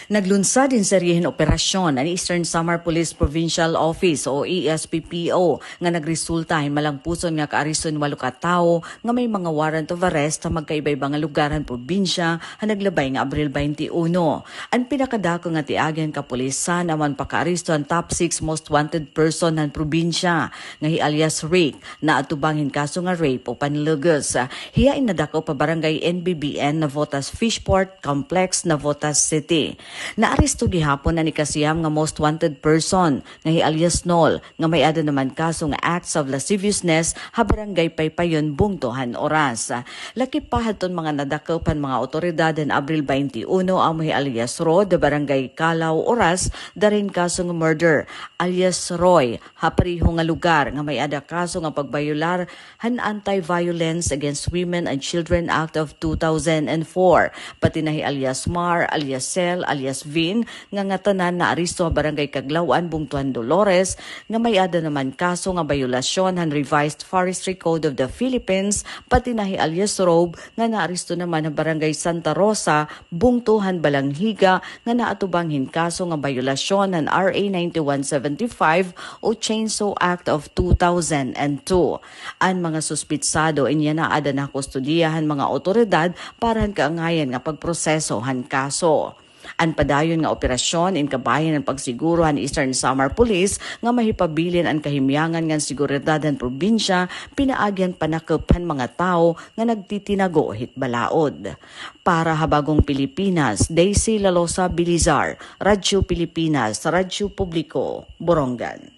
Naglunsad din seryehin operasyon ang Eastern Samar Police Provincial Office o ESPPO nga nagresulta malang puson nga kaarison 8 ka tawo nga may mga warrant of arrest sa magkaiba-iba nga lugaran probinsya ang naglabay nga Abril 21. Ang pinakadako nga tiagen kapulisan aman pakaaristo ang top 6 most wanted person ng probinsya nga alias Rick na atubangin kaso nga rape o panlugos. Hiyain na dako pa barangay NBBN Navotas Fishport Complex Navotas City. Naaresto gihapon na ni kasiyam nga most wanted person nga alias Nol nga may ada naman kaso nga acts of lasciviousness ha barangay Paypayon bungtohan oras. Laki pa haton mga nadakapan mga otoridad en Abril 21 ang alias Rod barangay Kalaw oras darin kaso nga murder alias Roy ha pareho nga lugar nga may ada kaso nga pagbayular han Anti-Violence Against Women and Children Act of 2004 pati na alias Mar alias Cel alias Vin nga tanan na aristo barangay Kaglawan Bungtuan Dolores nga may ada naman kaso nga bayulasyon han Revised Forestry Code of the Philippines pati na alias Robe nga naaristo naman ang barangay Santa Rosa Bungtuhan Balanghiga nga naatubanghin kaso nga bayulasyon han RA 9175 o Chainsaw Act of 2002. Ang mga suspitsado inya na ada na kustudiyahan mga otoridad para han kaangayan nga pagproseso han kaso. Ang padayon nga operasyon in kabayan ng pagsiguro han Eastern Samar Police nga mahipabilin ang kahimyangan nga seguridad ng probinsya pinaagyan panakop han mga tao nga nagtitinago hitbalaod. Para habagong Pilipinas, Daisy Lalosa Bilizar, Radyo Pilipinas, Radyo Publiko, Borongan.